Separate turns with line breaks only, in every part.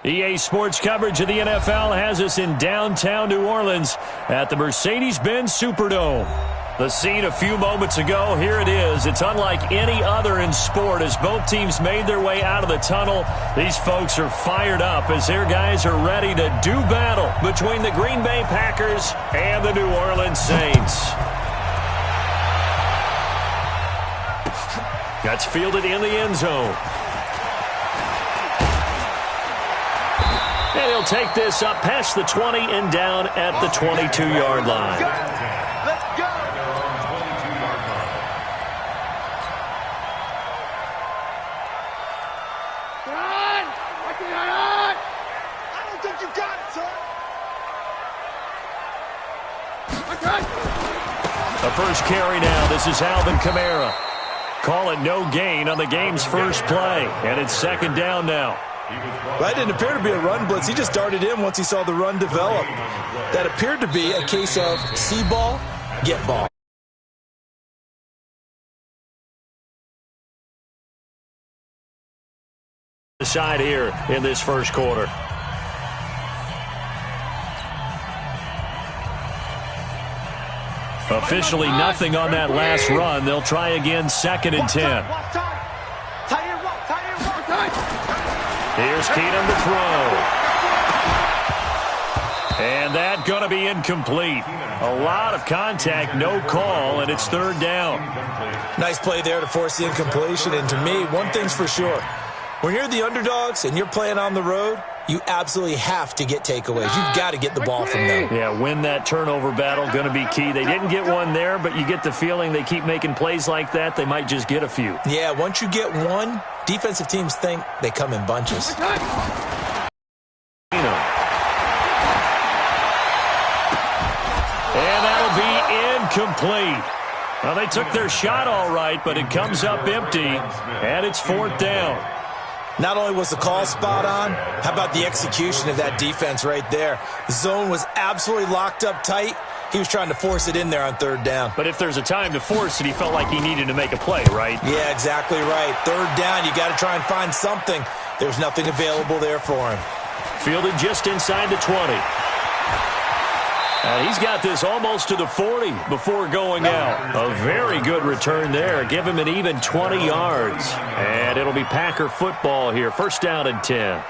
EA Sports coverage of the NFL has us in downtown New Orleans at the Mercedes-Benz Superdome. The scene a few moments ago, here it is. It's unlike any other in sport as both teams made their way out of the tunnel. These folks are fired up as their guys are ready to do battle between the Green Bay Packers and the New Orleans Saints. That's fielded in the end zone. And he'll take this up past the 20 and down at the 22-yard line.
Let's go! Run! Run! I don't think you got it, son.
The first carry now. This is Alvin Kamara. Call it no gain on the game's first play. And it's second down now.
That didn't appear to be a run blitz. He just darted in once he saw the run develop. That appeared to be a case of see ball, get ball.
Side here in this first quarter. Officially nothing on that last run. They'll try again, second and 10. Here's Keenum to throw. And that going to be incomplete. A lot of contact, no call, and it's third down.
Nice play there to force the incompletion. And to me, one thing's for sure. When you're the underdogs and you're playing on the road, you absolutely have to get takeaways. You've got to get the ball from them.
Yeah, win that turnover battle, going to be key. They didn't get one there, but you get the feeling they keep making plays like that, they might just get a few.
Yeah, once you get one, defensive teams think they come in bunches.
And that'll be incomplete. Well, they took their shot all right, but it comes up empty, and it's fourth down.
Not only was the call spot on, how about the execution of that defense right there? The zone was absolutely locked up tight. He was trying to force it in there on third down.
But if there's a time to force it, he felt like he needed to make a play, right?
Yeah, exactly right. Third down, you got to try and find something. There's nothing available there for him.
Fielded just inside the 20. And he's got this almost to the 40 before going out. A very good return there. Give him an even 20 yards. And it'll be Packer football here. First down and 10.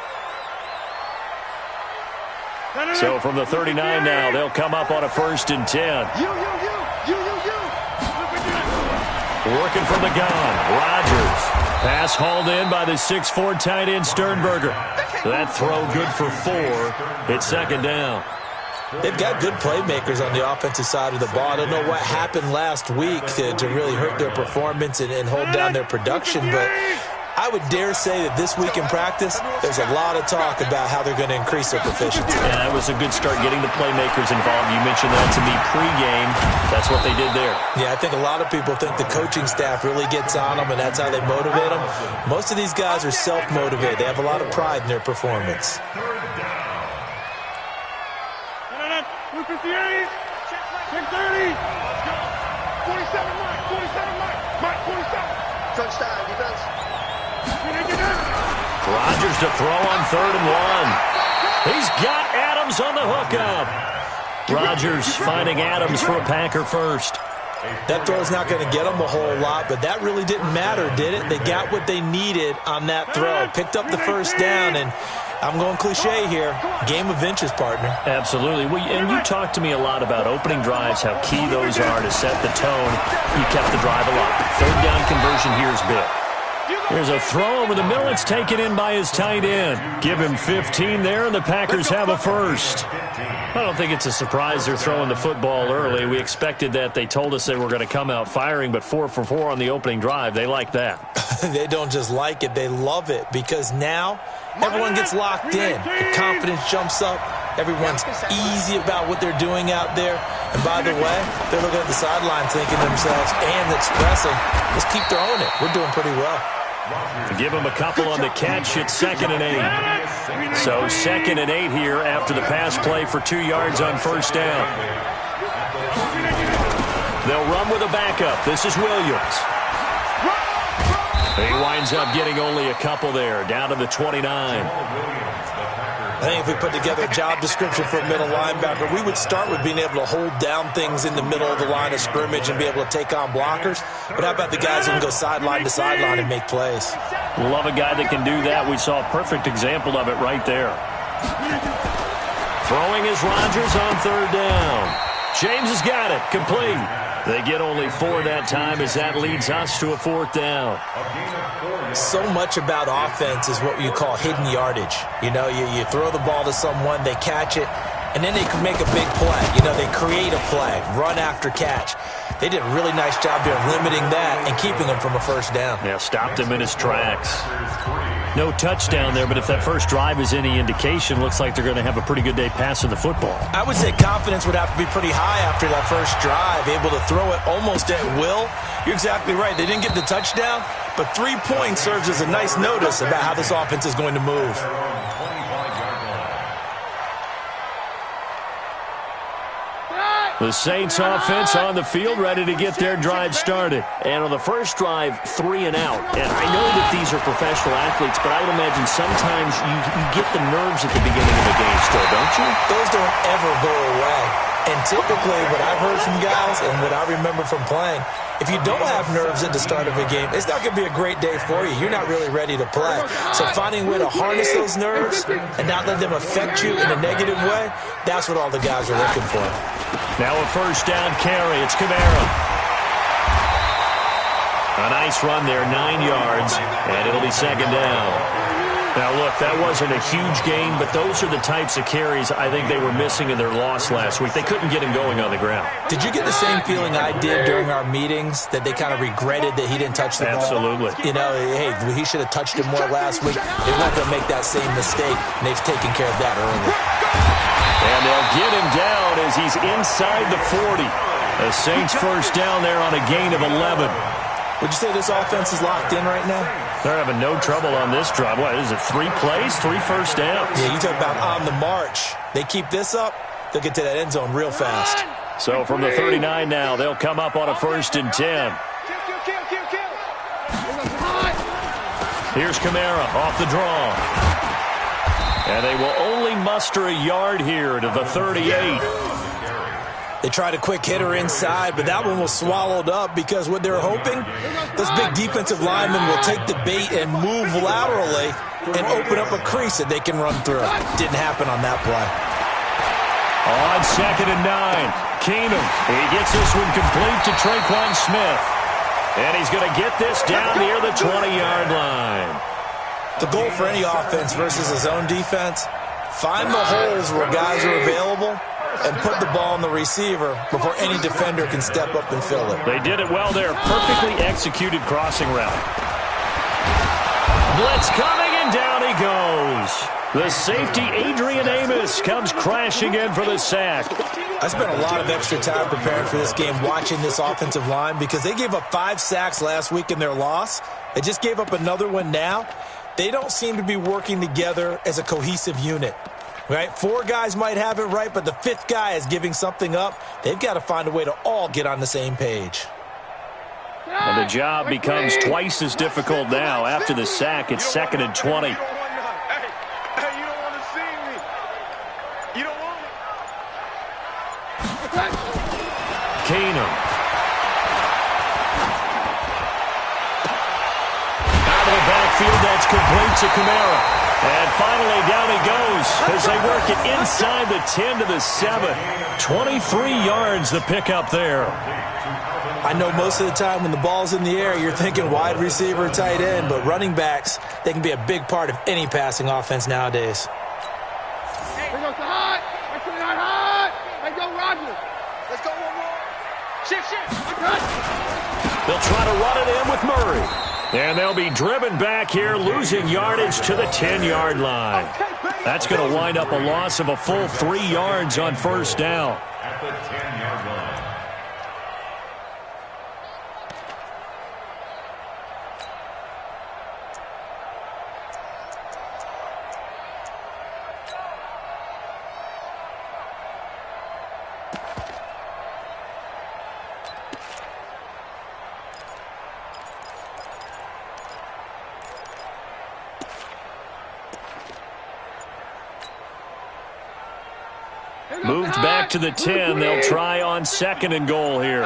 So from the 39 now, they'll come up on a first and 10. Working from the gun, Rodgers. Pass hauled in by the 6'4" tight end Sternberger. That throw good for 4. It's second down.
They've got good playmakers on the offensive side of the ball. I don't know what happened last week to really hurt their performance and hold down their production, but I would dare say that this week in practice, there's a lot of talk about how they're going to increase their proficiency.
Yeah, that was a good start getting the playmakers involved. You mentioned that to me pregame. That's what they did there.
Yeah, I think a lot of people think the coaching staff really gets on them, and that's how they motivate them. Most of these guys are self-motivated. They have a lot of pride in their performance.
258, 1030, 47, Mike, 47. Touchdown, defense.
Rodgers to throw on third and 1. He's got Adams on the hookup. Rodgers finding Adams for a Packer first.
That throw's not going to get them a whole lot, but that really didn't matter, did it? They got what they needed on that throw. Picked up the first down, and I'm going cliche here. Game of inches, partner.
Absolutely. And you talked to me a lot about opening drives, how key those are to set the tone. You kept the drive alive. Third down conversion here is big. There's a throw over the middle. It's taken in by his tight end. Give him 15 there, and the Packers have a first. I don't think it's a surprise they're throwing the football early. We expected that. They told us they were going to come out firing, but 4 for 4 on the opening drive. They like that.
They don't just like it. They love it because now everyone gets locked in. The confidence jumps up. Everyone's easy about what they're doing out there. And by the way, they're looking at the sideline thinking to themselves and expressing, let's keep throwing it. We're doing pretty well.
Give him a couple on the catch. It's second and 8. So second and 8 here after the pass play for 2 yards on first down. They'll run with a backup. This is Williams. He winds up getting only a couple there, down to the 29.
I think if we put together a job description for a middle linebacker, we would start with being able to hold down things in the middle of the line of scrimmage and be able to take on blockers. But how about the guys who can go sideline to sideline and make plays?
Love a guy that can do that. We saw a perfect example of it right there. Throwing is Rodgers on third down. James has got it. Complete. They get only 4 that time as that leads us to a 4th down.
So much about offense is what you call hidden yardage. You know, you throw the ball to someone, they catch it, and then they can make a big play. You know, they create a play, run after catch. They did a really nice job there limiting that and keeping him from a first down.
Yeah, stopped him in his tracks. No touchdown there, but if that first drive is any indication, looks like they're going to have a pretty good day passing the football.
I would say confidence would have to be pretty high after that first drive, able to throw it almost at will. You're exactly right. They didn't get the touchdown, but 3 points serves as a nice notice about how this offense is going to move.
The Saints offense on the field, ready to get their drive started. And on the first drive, 3 and out. And I know that these are professional athletes, but I would imagine sometimes you get the nerves at the beginning of the game still, don't you?
Those don't ever go away. And typically what I've heard from guys and what I remember from playing, if you don't have nerves at the start of a game, it's not going to be a great day for you. You're not really ready to play. So finding a way to harness those nerves and not let them affect you in a negative way, that's what all the guys are looking for.
Now a first down carry. It's Kamara. A nice run there, 9 yards, and it'll be 2nd down. Now, look, that wasn't a huge gain, but those are the types of carries I think they were missing in their loss last week. They couldn't get him going on the ground.
Did you get the same feeling I did during our meetings, that they kind of regretted that he didn't touch the ball?
Absolutely.
You know, hey, he should have touched it more last week. They weren't going to make that same mistake, and they've taken care of that early.
And they'll get him down as he's inside the 40. The Saints first down there on a gain of 11.
Would you say this offense is locked in right now?
They're having no trouble on this drive. What is it, 3 plays, 3 first downs?
Yeah, you talk about on the march. They keep this up, they'll get to that end zone real fast.
So from the 39 now, they'll come up on a 1st and 10. Here's Kamara off the draw. And they will only muster a yard here to the 38.
They tried a quick hitter inside, but that one was swallowed up because what they're hoping, those big defensive linemen will take the bait and move laterally and open up a crease that they can run through. Didn't happen on that play.
On 2nd and 9, Keenum. He gets this one complete to Traquan Smith. And he's going to get this down near the 20-yard line.
The goal for any offense versus his own defense, find the holes where guys are available and put the ball on the receiver before any defender can step up and fill it.
They did it well there. Perfectly executed crossing route. Blitz coming, and down he goes. The safety, Adrian Amos, comes crashing in for the sack.
I spent a lot of extra time preparing for this game, watching this offensive line, because they gave up 5 sacks last week in their loss. They just gave up another one now. They don't seem to be working together as a cohesive unit. Right? 4 guys might have it right, but the 5th guy is giving something up. They've got to find a way to all get on the same page.
And the job becomes twice as difficult now. After the sack, it's 2nd and 20.
Hey, you don't want to see me. You don't want me.
Keenum. Out of the backfield, that's complete to Kamara. And finally, down he goes as they work it inside the 10 to the 7. 23 yards the pickup there.
I know most of the time when the ball's in the air, you're thinking wide receiver, tight end, but running backs, they can be a big part of any passing offense nowadays.
Hey, let's go hot. Let's go, Rodgers. Let's go one more. Shift.
They'll try to run it in with Murray. And they'll be driven back here, losing yardage to the 10-yard line. That's going to wind up a loss of a full 3 yards on first down.
At the 10-yard line.
Moved back to the 10. They'll try on 2nd and goal here.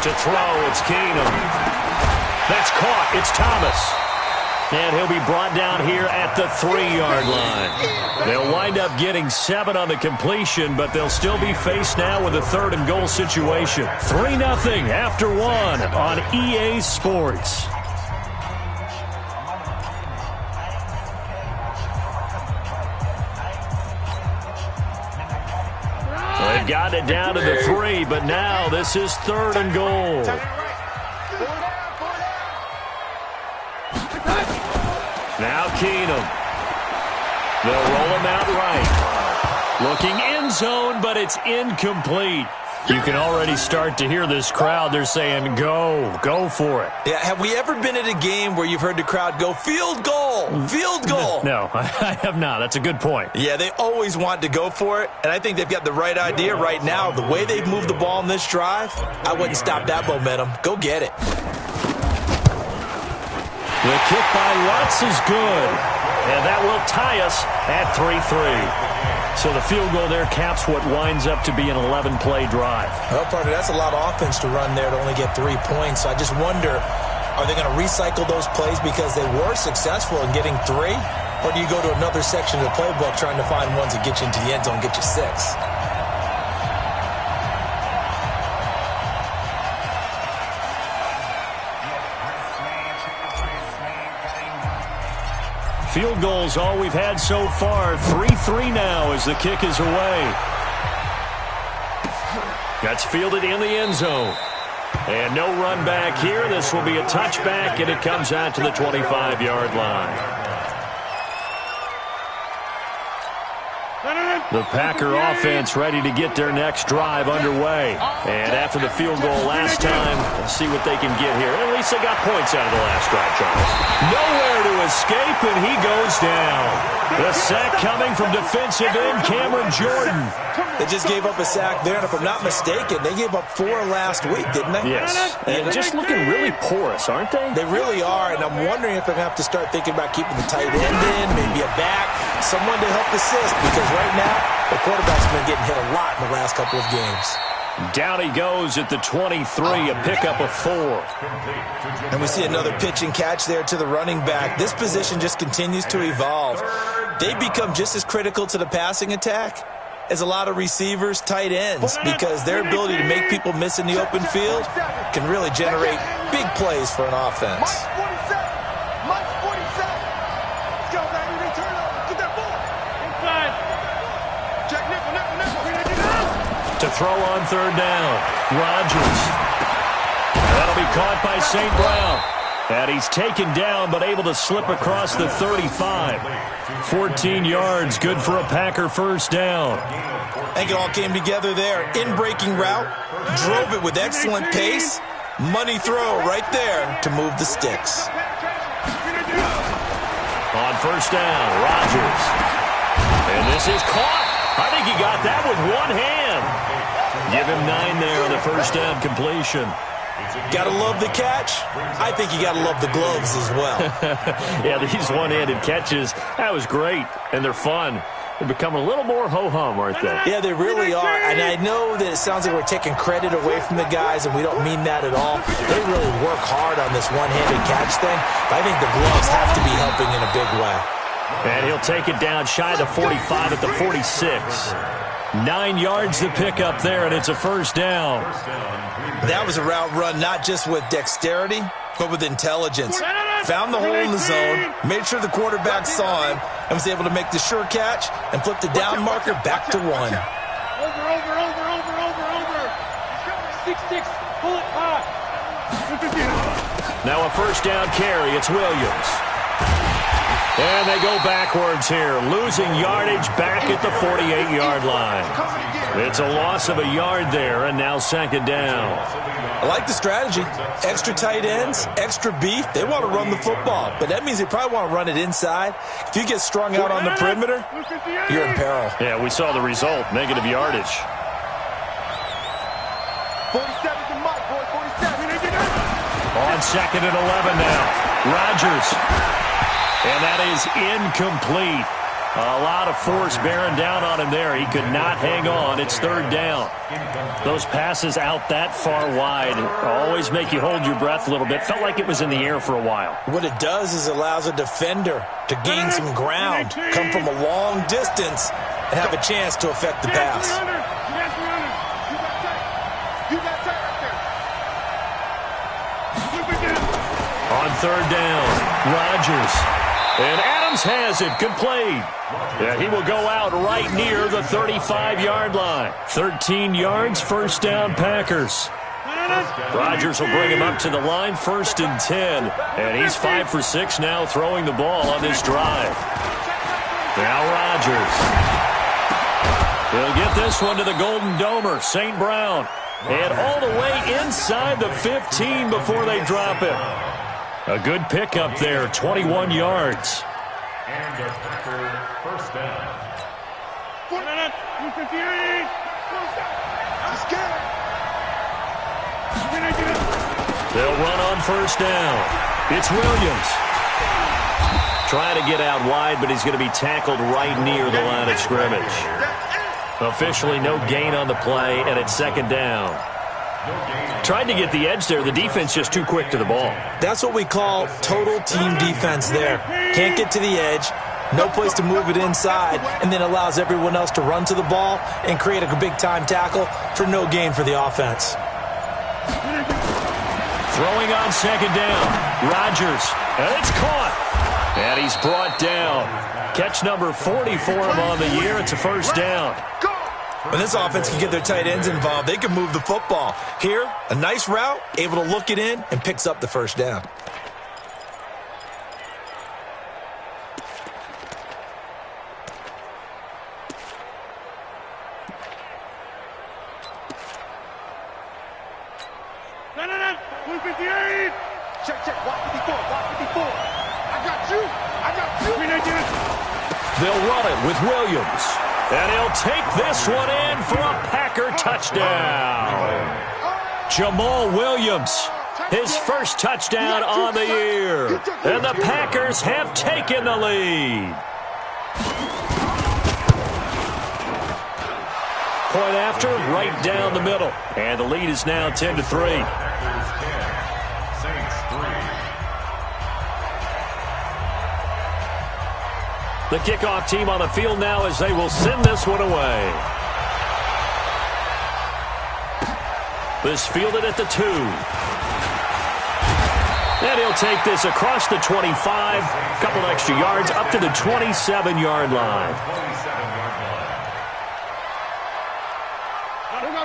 To throw, it's Keenum. That's caught. It's Thomas. And he'll be brought down here at the 3-yard line. They'll wind up getting 7 on the completion, but they'll still be faced now with a 3rd and goal situation. 3-0 after 1 on EA Sports. They've got it down to the 3, but now this is 3rd and goal. Now Keenum. They'll roll him out right. Looking end zone, but it's incomplete. You can already start to hear this crowd. They're saying, go for it.
Yeah, have we ever been at a game where you've heard the crowd go, field goal, field goal?
No, I have not. That's a good point.
Yeah, they always want to go for it, and I think they've got the right idea right now. The way they've moved the ball in this drive, I wouldn't stop that momentum. Go get it.
The kick by Lutz is good, and that will tie us at 3-3. So the field goal there caps what winds up to be an 11-play drive.
Well, partner, that's a lot of offense to run there to only get 3 points. So I just wonder, are they going to recycle those plays because they were successful in getting 3? Or do you go to another section of the playbook trying to find ones that get you into the end zone and get you 6?
Field goals all we've had so far. 3-3 now as the kick is away. That's fielded in the end zone. And no run back here. This will be a touchback, and it comes out to the 25-yard line. The Packer offense ready to get their next drive underway. And after the field goal last time, let's see what they can get here. At least they got points out of the last drive, Charles. Nowhere to escape, and he goes down. The sack coming from defensive end Cameron Jordan.
They just gave up a sack there, and if I'm not mistaken, they gave up 4 last week, didn't they?
Yes. And just looking really porous, aren't they?
They really are, and I'm wondering if they're going to have to start thinking about keeping the tight end in, maybe a back, someone to help assist, because right now, the quarterback's been getting hit a lot in the last couple of games.
Down he goes at the 23, a pickup of 4.
And we see another pitch and catch there to the running back. This position just continues to evolve. They become just as critical to the passing attack as a lot of receivers, tight ends, because their ability to make people miss in the open field can really generate big plays for an offense.
To throw on 3rd down, Rodgers. That'll be caught by St. Brown. And he's taken down, but able to slip across the 35. 14 yards, good for a Packer first down.
I think it all came together there. In-breaking route, drove it with excellent pace. Money throw right there to move the sticks.
On 1st down, Rodgers. And this is caught. I think he got that with one hand. Give him 9 there on the 1st down completion.
Gotta love the catch. I think you gotta love the gloves as well.
Yeah, these one-handed catches, that was great, and they're fun. They're becoming a little more ho-hum, aren't they?
Yeah, they really are, and I know that it sounds like we're taking credit away from the guys, and we don't mean that at all. They really work hard on this one-handed catch thing, but I think the gloves have to be helping in a big way.
And he'll take it down shy of the 45 at the 46. 9 yards to pick up there, and it's a 1st down.
That was a route run not just with dexterity, but with intelligence. Found the hole in the zone, made sure the quarterback saw him, and was able to make the sure catch and flip the down marker back to 1.
Over. 6-6, pull it high.
Now a 1st down carry, it's Williams. And they go backwards here, losing yardage back at the 48-yard line. It's a loss of a yard there, and now 2nd down.
I like the strategy. Extra tight ends, extra beef. They want to run the football, but that means they probably want to run it inside. If you get strung out on the perimeter, you're in peril.
Yeah, we saw the result, negative yardage.
47's the mark, boy. 47.
On 2nd and 11 now. Rodgers. And that is incomplete. A lot of force bearing down on him there. He could not hang on. It's third down. Those passes out that far wide always make you hold your breath a little bit. Felt like it was in the air for a while.
What it does is it allows a defender to gain some ground, come from a long distance, and have a chance to affect the pass.
On third down, Rodgers. And Adams has it, complete. Yeah, he will go out right near the 35-yard line. 13 yards, first down, Packers. Rodgers will bring him up to the line, 1st and 10. And he's 5 for 6 now throwing the ball on this drive. Now Rodgers. He'll get this one to the Golden Domer, St. Brown. And all the way inside the 15 before they drop it. A good pickup there, 21 yards.
And the Packer first down.
They'll run on first down. It's Williams. Trying to get out wide, but he's going to be tackled right near the line of scrimmage. Officially no gain on the play, and it's second down. Tried to get the edge there. The defense just too quick to the ball.
That's what we call total team defense there. Can't get to the edge, no place to move it inside, and then allows everyone else to run to the ball and create a big-time tackle for no gain for the offense.
Throwing on second down. Rodgers. And it's caught. And he's brought down. Catch number 40 for him on the year. It's a first down.
When this offense can get their tight ends involved, they can move the football. Here, a nice route, able to look it in, and picks up the first down.
They'll run it with Williams. And he'll take this one in for a Packer touchdown. Jamal Williams, his first touchdown on the year. And the Packers have taken the lead. Point after, right down the middle. And the lead is now 10-3. The kickoff team on the field now as they will send this one away. This fielded at the 2. And he'll take this across the 25, couple extra yards, up to the 27-yard line.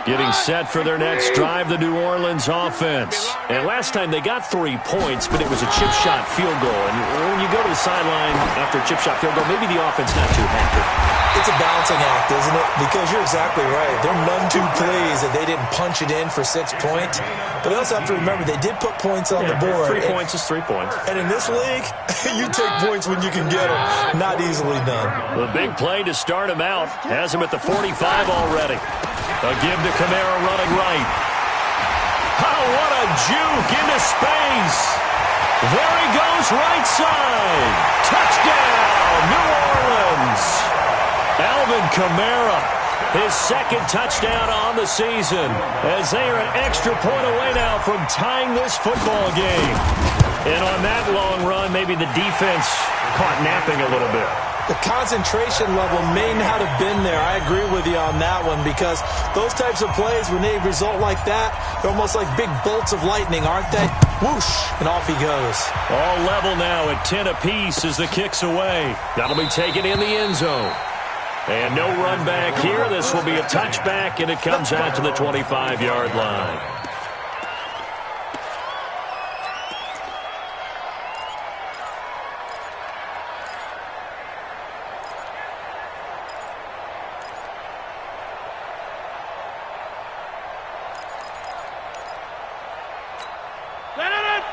Getting set for their next drive, the New Orleans offense. And last time they got 3 points, but it was a chip shot field goal. And when you go to the sideline after a chip shot field goal, maybe the offense not too happy.
It's a balancing act, isn't it? Because you're exactly right. There are none too plays that they didn't punch it in for 6 points. But they also have to remember they did put points on the board.
3 points is 3 points.
And in this league, you take points when you can get them. Not easily done.
The big play to start him out. Has him at the 45 already. A give to Kamara running right. Oh, what a juke into space. There he goes right side. Touchdown, New Orleans. Alvin Kamara, his second touchdown on the season, as they are an extra point away now from tying this football game. And on that long run, maybe the defense caught napping a little bit.
The concentration level may not have been there. I agree with you on that one, because those types of plays, when they result like that, they're almost like big bolts of lightning, aren't they? Whoosh, and off he goes.
All level now at 10 apiece as the kick's away. That'll be taken in the end zone. And no run back here. This will be a touchback, and it comes out to the 25-yard line.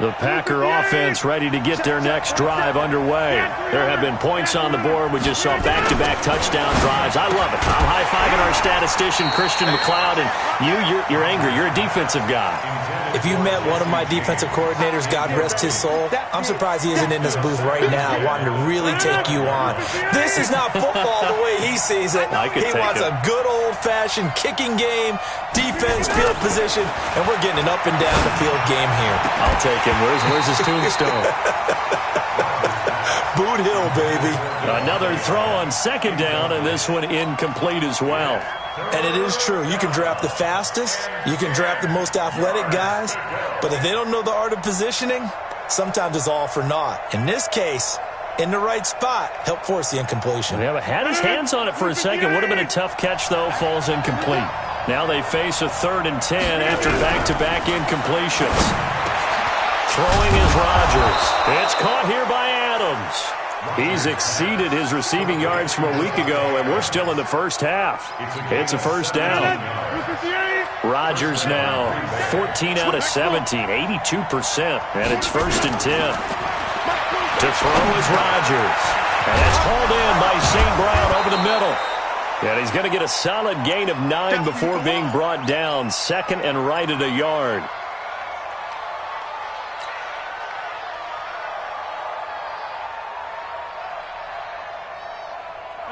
The Packer offense ready to get their next drive underway. There have been points on the board. We just saw back-to-back touchdown drives. I love it. I'm high-fiving our statistician, Christian McLeod, and you're angry. You're a defensive guy.
If you met one of my defensive coordinators, God rest his soul, I'm surprised he isn't in this booth right now wanting to really take you on. This is not football the way he sees it. He wants a good old-fashioned kicking game, defense, field position, and we're getting an up-and-down-the-field game here.
I'll take him. Where's his tombstone?
Boot Hill, baby.
Another throw on second down, and this one incomplete as well.
And it is true. You can draft the fastest. You can draft the most athletic guys. But if they don't know the art of positioning, sometimes it's all for naught. In this case, in the right spot, help force the incompletion.
Yeah, but had his hands on it for a second. Would have been a tough catch, though. Falls incomplete. Now they face a 3rd and 10 after back-to-back incompletions. Throwing is Rodgers. It's caught here by Adams. He's exceeded his receiving yards from a week ago, and we're still in the first half. It's a first down. Rodgers now 14 out of 17, 82%, and it's 1st and 10. To throw is Rodgers. And that's hauled in by St. Brown over the middle. And he's going to get a solid gain of 9 before being brought down. 2nd and right at a yard.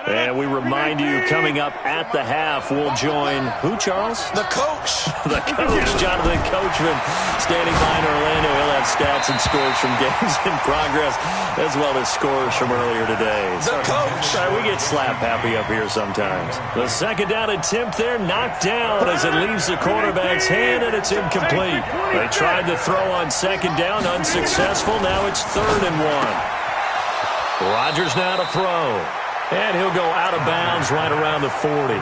And we remind you, coming up at the half, we'll join who, Charles?
The coach.
The coach, Jonathan Coachman, standing by in Orlando. He'll have stats and scores from games in progress, as well as scores from earlier today.
The coach.
Sorry, we get slap happy up here sometimes. The second down attempt there, knocked down as it leaves the quarterback's hand, and it's incomplete. They tried to throw on second down, unsuccessful. Now it's 3rd and 1. Rodgers now to throw. And he'll go out of bounds right around the 40.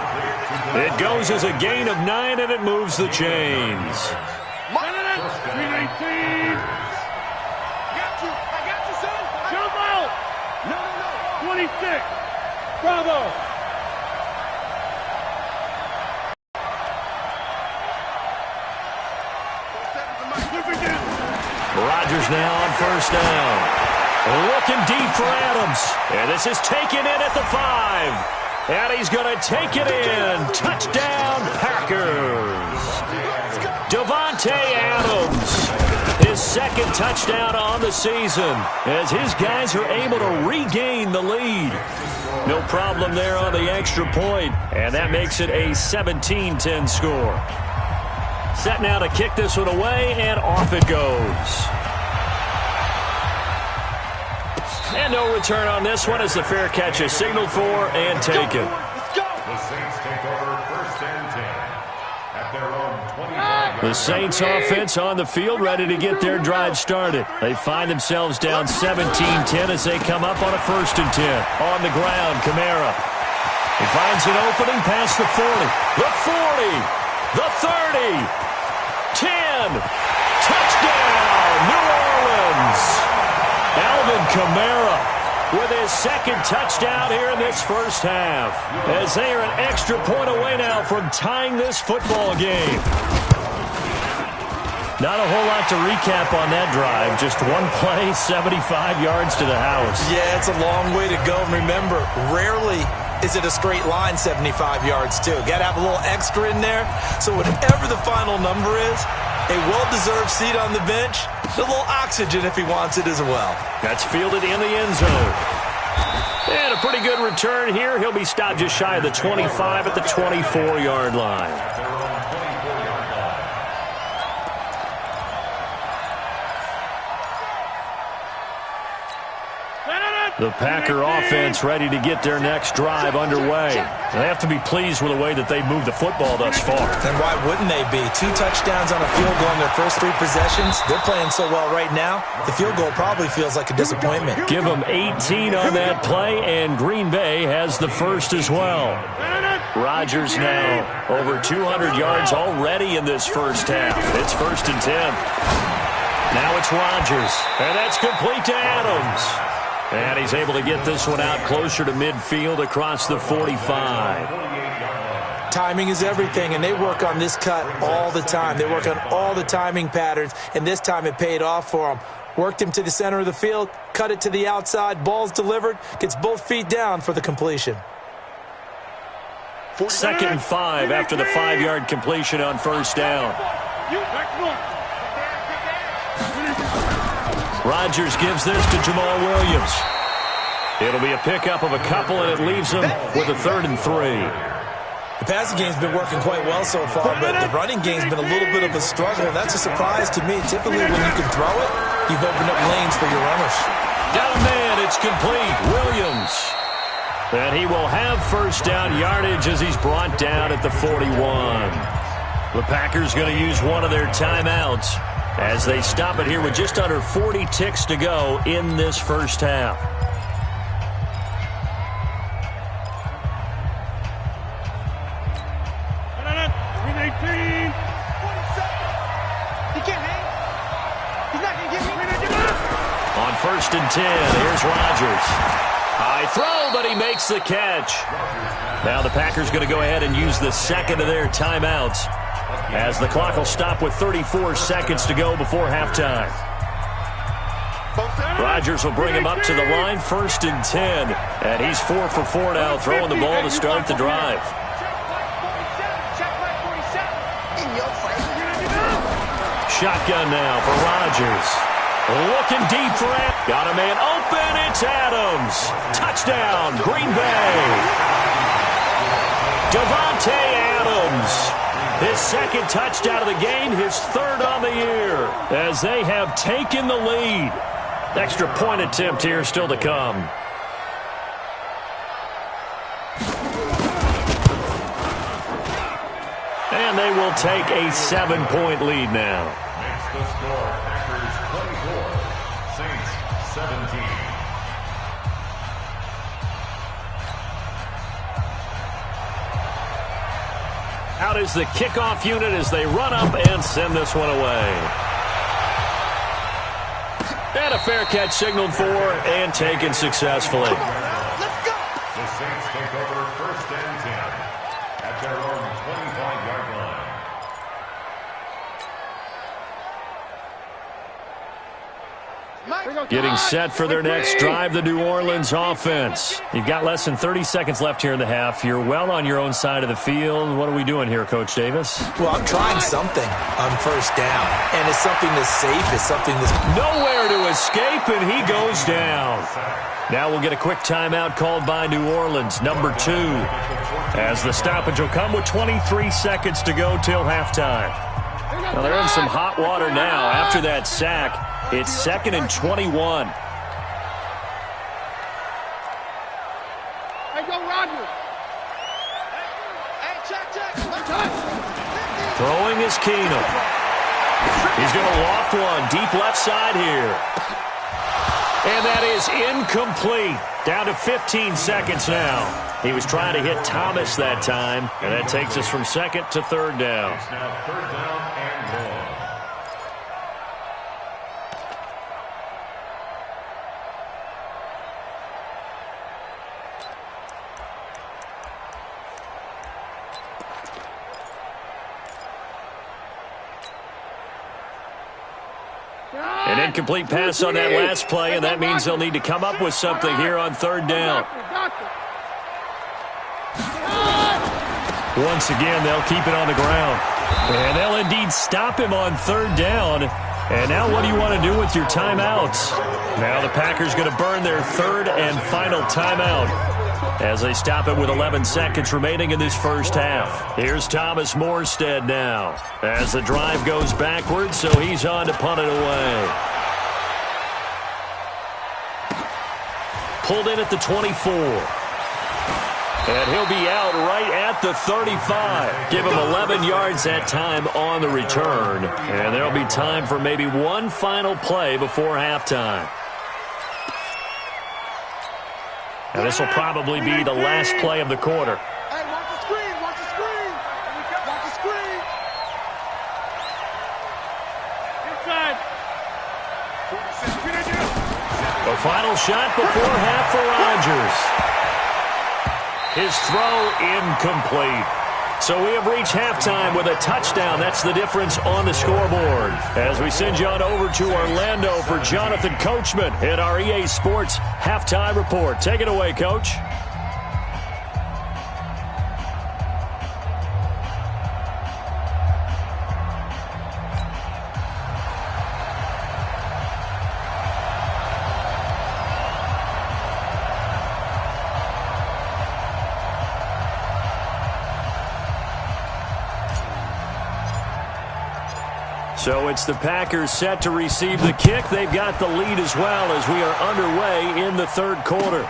It goes as a gain of 9, and it moves the chains.
319. I got you, son. Jump out. No. 26. Bravo.
Rodgers now on 1st down. Looking deep for Adams. And this is taken in at the 5. And he's going to take it in. Touchdown, Packers. Davante Adams. His 2nd touchdown on the season as his guys are able to regain the lead. No problem there on the extra point. And that makes it a 17-10 score. Set now to kick this one away, and off it goes. And no return on this one as the fair catch is signaled for and taken.
The Saints take over 1st and 10 at their own 25.
The Saints offense on the field ready to get their drive started. They find themselves down 17-10 as they come up on a 1st and 10. On the ground, Kamara. He finds an opening past the 40. The 40. The 30. 10. Touchdown, New Orleans. Alvin Kamara with his 2nd touchdown here in this first half, as they are an extra point away now from tying this football game. Not a whole lot to recap on that drive. Just one play, 75 yards to the house.
Yeah, it's a long way to go. Remember, rarely is it a straight line 75 yards, too. Got to have a little extra in there. So whatever the final number is, a well-deserved seat on the bench, a little oxygen if he wants it as well.
That's fielded in the end zone. And a pretty good return here. He'll be stopped just shy of the 25 at the 24-yard line. The Packer offense ready to get their next drive underway. They have to be pleased with the way that they've moved the football thus far.
And why wouldn't they be? 2 touchdowns on a field goal in their first 3 possessions. They're playing so well right now, the field goal probably feels like a disappointment.
Give them 18 on that play, and Green Bay has the first as well. Rodgers now over 200 yards already in this first half. It's 1st and 10. Now it's Rodgers, and that's complete to Adams. And he's able to get this one out closer to midfield across the 45.
Timing is everything, and they work on this cut all the time. They work on all the timing patterns, and this time it paid off for them. Worked him to the center of the field, cut it to the outside, ball's delivered, gets both feet down for the completion.
2nd and 5 after the 5-yard completion on first down. Rodgers gives this to Jamal Williams. It'll be a pickup of a couple, and it leaves him with a 3rd and 3.
The passing game's been working quite well so far, but the running game's been a little bit of a struggle, and that's a surprise to me. Typically, when you can throw it, you've opened up lanes for your runners.
Got a man, it's complete. Williams. And he will have first down yardage as he's brought down at the 41. The Packers going to use one of their timeouts as they stop it here with just under 40 ticks to go in this first half. On 1st and 10, here's Rodgers. High throw, but he makes the catch. Now the Packers going to go ahead and use the second of their timeouts as the clock will stop with 34 seconds to go before halftime. Rodgers will bring him up to the line, 1st and 10. And he's 4 for 4 now, throwing the ball to start the drive. Shotgun now for Rodgers. Looking deep for it. Got a man open. It's Adams. Touchdown, Green Bay. Davante Adams. His 2nd touchdown of the game, his 3rd on the year, as they have taken the lead. Extra point attempt here still to come. And they will take a 7-point lead now.
Makes the score Packers 24, Saints 17.
Out is the kickoff unit as they run up and send this one away. And a fair catch signaled for and taken successfully.
The Saints take over 1st and 10 at their own 25-yard line.
Getting set for their next drive, the New Orleans offense. You've got less than 30 seconds left here in the half. You're well on your own side of the field. What are we doing here, Coach Davis?
Well, I'm trying something on 1st down, and it's something that's safe. It's something that's
nowhere to escape, and he goes down. Now we'll get a quick timeout called by New Orleans, number 2, as the stoppage will come with 23 seconds to go till halftime. Well, they're in some hot water now after that sack. It's 2nd and 21.
Hey, go Rodgers. Hey, check.
Throwing is Keenum. He's going to loft one deep left side here. And that is incomplete. Down to 15 seconds now. He was trying to hit Thomas that time, and that takes us from 2nd to 3rd down.
It's now 3rd down and 1.
An incomplete pass on that last play, and that means they'll need to come up with something here on 3rd down. Once again, they'll keep it on the ground. And they'll indeed stop him on 3rd down. And now what do you want to do with your timeouts? Now the Packers going to burn their 3rd and final timeout as they stop it with 11 seconds remaining in this first half. Here's Thomas Morstead now as the drive goes backwards, so he's on to punt it away. Pulled in at the 24. And he'll be out right at the 35. Give him 11 yards that time on the return. And there'll be time for maybe one final play before halftime. And this will probably be the last play of the quarter.
Hey, watch the screen, watch the screen. Watch the screen. Inside.
The final shot before half for Rodgers. His throw incomplete. So we have reached halftime with a touchdown. That's the difference on the scoreboard. As we send you on over to Orlando for Jonathan Coachman in our EA Sports Halftime Report. Take it away, Coach. So it's the Packers set to receive the kick. They've got the lead as well as we are underway in the third quarter.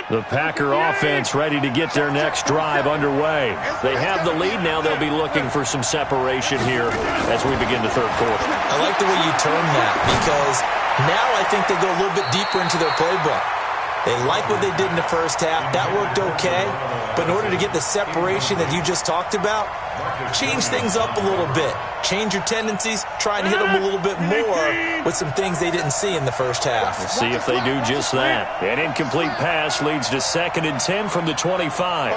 The Packer offense ready to get their next drive underway. They have the lead now. They'll be looking for some separation here as we begin the third quarter.
I like the way you term that because now I think they go a little bit deeper into their playbook. They like what they did in the first half. That worked okay. But in order to get the separation that you just talked about, change things up a little bit. Change your tendencies. Try and hit them a little bit more with some things they didn't see in the first half.
We'll see if they do just that. An incomplete pass leads to 2nd and 10 from the 25.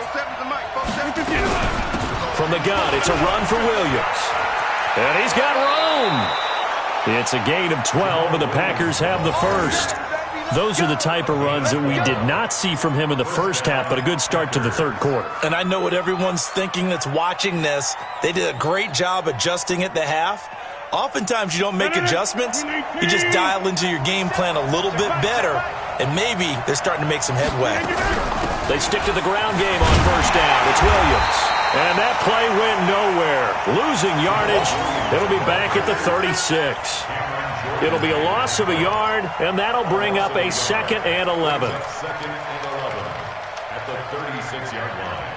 From the gun, it's a run for Williams. And he's got room. It's a gain of 12, and the Packers have the first. Those are the type of runs that we did not see from him in the first half, but a good start to the third quarter.
And I know what everyone's thinking that's watching this. They did a great job adjusting at the half. Oftentimes you don't make adjustments. You just dial into your game plan a little bit better, and maybe they're starting to make some headway.
They stick to the ground game on first down. It's Williams. And that play went nowhere. Losing yardage. It'll be back at the 36. It'll be a loss of a yard, and that'll bring up a 2nd and 11.
2nd and 11 at the 36-yard line.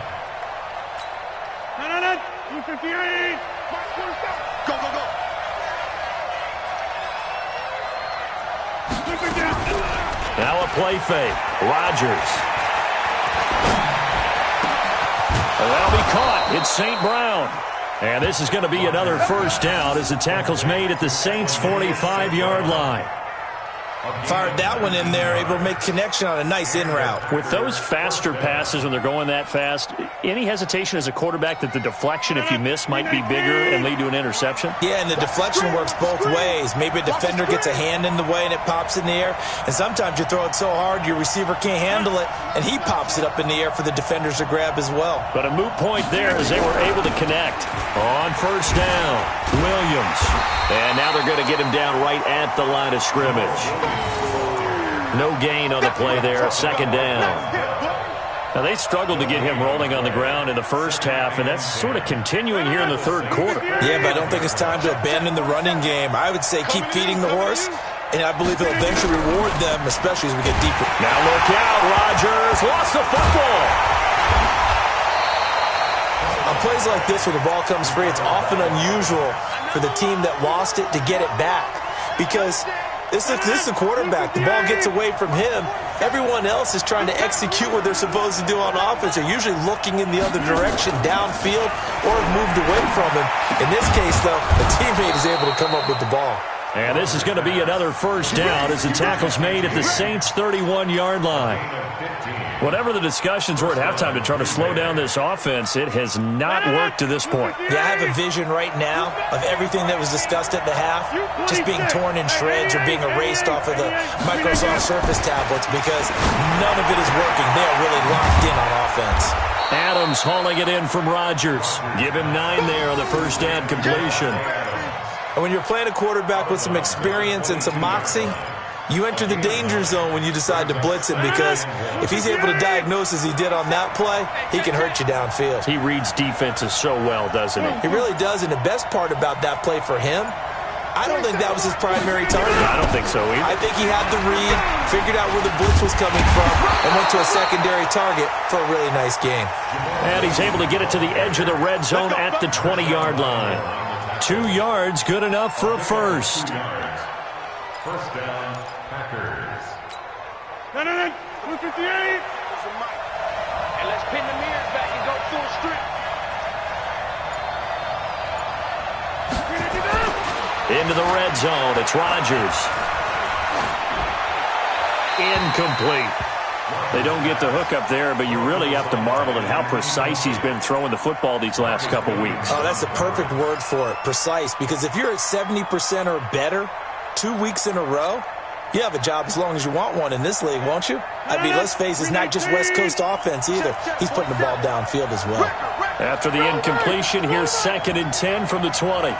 258. Go, go, go.
Now a play fake. Rodgers. That'll be caught. It's St. Brown. And this is going to be another first down as the tackle's made at the Saints' 45-yard line.
Fired that one in there, able to make connection on a nice in route.
With those faster passes when they're going that fast, any hesitation as a quarterback that the deflection, if you miss, might be bigger and lead to an interception?
Yeah, and the deflection works both ways. Maybe a defender gets a hand in the way and it pops in the air. And sometimes you throw it so hard your receiver can't handle it, and he pops it up in the air for the defenders to grab as well.
But a moot point there as they were able to connect. On first down, Williams. And now they're going to get him down right at the line of scrimmage. No gain on the play there, 2nd down. Now, they struggled to get him rolling on the ground in the first half, and that's sort of continuing here in the third quarter.
Yeah, but I don't think it's time to abandon the running game. I would say keep feeding the horse, and I believe it'll eventually reward them, especially as we get deeper.
Now look out, Rodgers lost the football.
On plays like this where the ball comes free, it's often unusual for the team that lost it to get it back because this is a quarterback. The ball gets away from him. Everyone else is trying to execute what they're supposed to do on offense. They're usually looking in the other direction, downfield, or have moved away from him. In this case, though, the teammate is able to come up with the ball.
And this is going to be another first down as the tackle's made at the Saints' 31-yard line. Whatever the discussions were at halftime to try to slow down this offense, it has not worked to this point.
Yeah, I have a vision right now of everything that was discussed at the half just being torn in shreds or being erased off of the Microsoft Surface tablets because none of it is working. They are really locked in on offense.
Adams hauling it in from Rodgers. Give him 9 there on the first down completion.
And when you're playing a quarterback with some experience and some moxie, you enter the danger zone when you decide to blitz him because if he's able to diagnose as he did on that play, he can hurt you downfield.
He reads defenses so well, doesn't he?
He really does, and the best part about that play for him, I don't think that was his primary target.
I don't think so either.
I think he had the read, figured out where the blitz was coming from, and went to a secondary target for a really nice gain.
And he's able to get it to the edge of the red zone at the 20-yard line. 2 yards, good enough for a first.
First down, Packers.
258. Pin the mirrors back and go full strength.
Into the red zone. It's Rodgers. Incomplete. They don't get the hook up there, but you really have to marvel at how precise he's been throwing the football these last couple weeks.
Oh, that's a perfect word for it, precise, because if you're at 70% or better 2 weeks in a row, you have a job as long as you want one in this league, won't you? I mean, let's face it, it's not just West Coast offense either. He's putting the ball downfield as well.
After the incompletion, here's 2nd and 10 from the 20.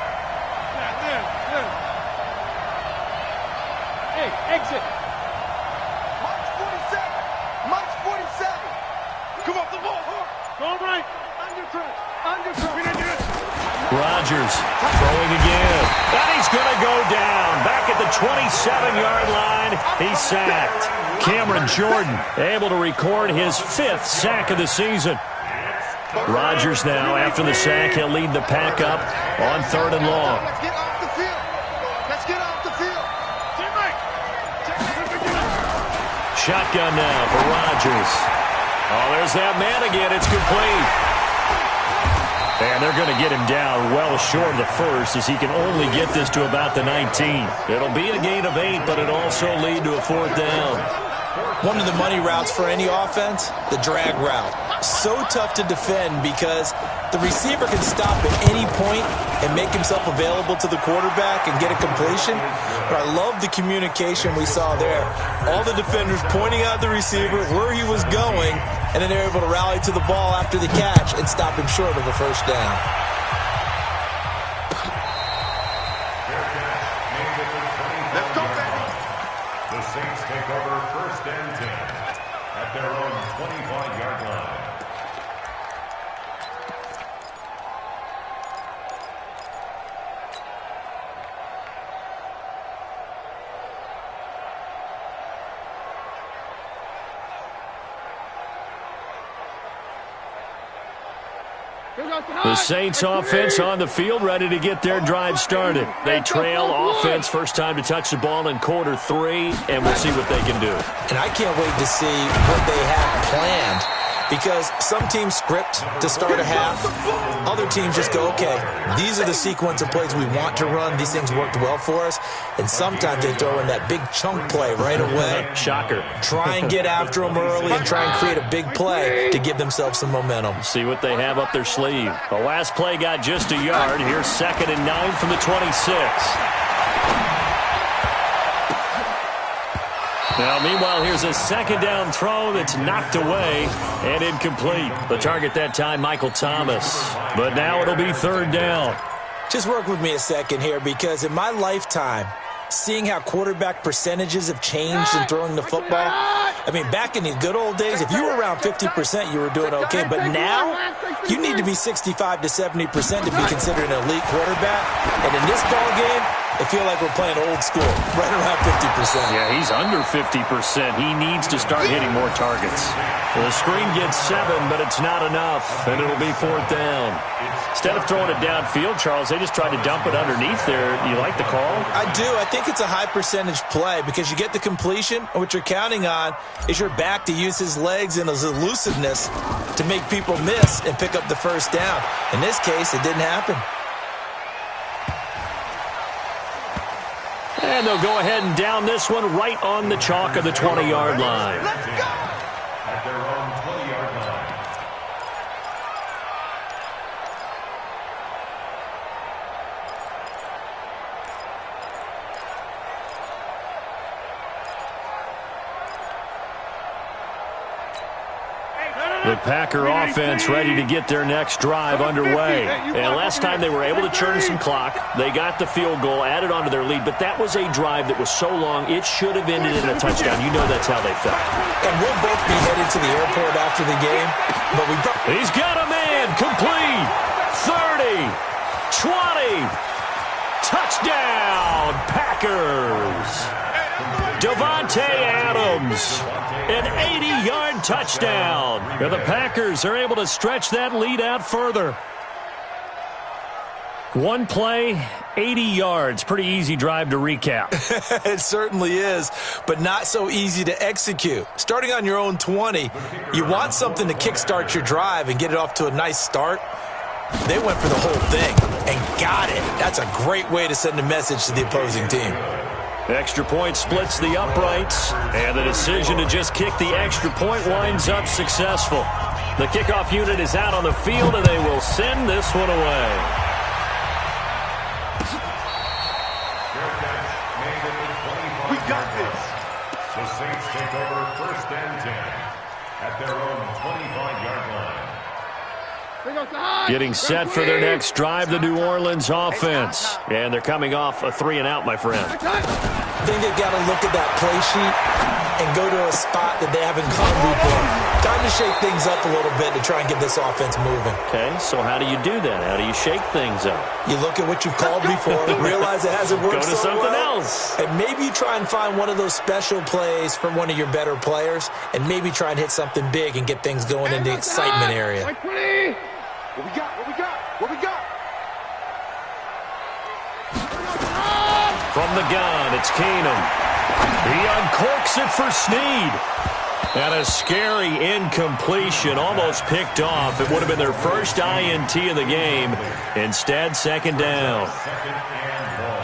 Hey, exit. March 47. March 47. Come off the ball. Go right. Undercut.
Rodgers throwing again. And he's going to go down. Back at the 27-yard line, he's sacked. Cameron Jordan able to record his 5th sack of the season. Rodgers now, after the sack, he'll lead the pack up on 3rd and long.
Let's get off the field. Let's get off the field.
Shotgun now for Rodgers. Oh, there's that man again. It's complete. And they're going to get him down well short of the first as he can only get this to about the 19. It'll be a gain of 8, but it'll also lead to a 4th down.
One of the money routes for any offense, the drag route. So tough to defend because the receiver can stop at any point and make himself available to the quarterback and get a completion. But I love the communication we saw there. All the defenders pointing out the receiver, where he was going, and then they're able to rally to the ball after the catch and stop him short of a 1st down.
Let's go, baby.
The Saints take over 1st and 10 at their own 25-yard line.
The Saints offense on the field, ready to get their drive started. They trail offense, first time to touch the ball in quarter 3, and we'll see what they can do.
And I can't wait to see what they have planned because some teams script to start a half. Other teams just go, okay, these are the sequence of plays we want to run. These things worked well for us. And sometimes they throw in that big chunk play right away.
Shocker.
Try and get after them early and try and create a big play to give themselves some momentum.
See what they have up their sleeve. The last play got just a yard. Here's 2nd and 9 from the 26. Now, meanwhile, here's a 2nd down throw that's knocked away and incomplete. The target that time, Michael Thomas. But now it'll be 3rd down.
Just work with me a second here because in my lifetime, seeing how quarterback percentages have changed in throwing the football. I mean, back in the good old days, if you were around 50%, you were doing okay. But now, you need to be 65 to 70% to be considered an elite quarterback. And in this ball game, I feel like we're playing old school, right around 50%.
Yeah, he's under 50%. He needs to start hitting more targets. Well, the screen gets 7, but it's not enough, and it'll be 4th down. Instead of throwing it downfield, Charles, they just tried to dump it underneath there. You like the call?
I do. I think it's a high percentage play because you get the completion, and what you're counting on is your back to use his legs and his elusiveness to make people miss and pick up the 1st down. In this case, it didn't happen.
And they'll go ahead and down this one right on the chalk of the 20-yard line.
Let's go.
At their own 20-yard line.
The Packer offense ready to get their next drive underway. And last time they were able to churn some clock, they got the field goal, added onto their lead, but that was a drive that was so long, it should have ended in a touchdown. You know that's how they felt.
And we'll both be headed to the airport after the game, but
He's got a man, complete, 30, 20, touchdown, Packers. Davante Adams, an 80-yard touchdown. And the Packers are able to stretch that lead out further. One play, 80 yards. Pretty easy drive to recap.
It certainly is, but not so easy to execute. Starting on your own 20, you want something to kickstart your drive and get it off to a nice start. They went for the whole thing and got it. That's a great way to send a message to the opposing team.
Extra point splits the uprights, and the decision to just kick the extra point winds up successful. The kickoff unit is out on the field, and they will send this one away.
We got this.
The Saints take over 1st and 10 at their own 25-yard line.
Getting set for their next drive, the New Orleans offense. And they're coming off a 3-and-out, my friend.
I think they've got to look at that play sheet and go to a spot that they haven't gone before. Time to shake things up a little bit to try and get this offense moving.
Okay, so how do you do that? How do you shake things up?
You look at what you've called before, realize it hasn't worked
Go to
so
something
well,
else.
and maybe you try and find one of those special plays from one of your better players, and maybe try and hit something big and get things going in the excitement area.
What we got? What we got? What we got?
From the gun, it's Keenum. He uncorks it for Snead. And a scary incompletion, almost picked off. It would have been their first INT of the game. Instead, 2nd down.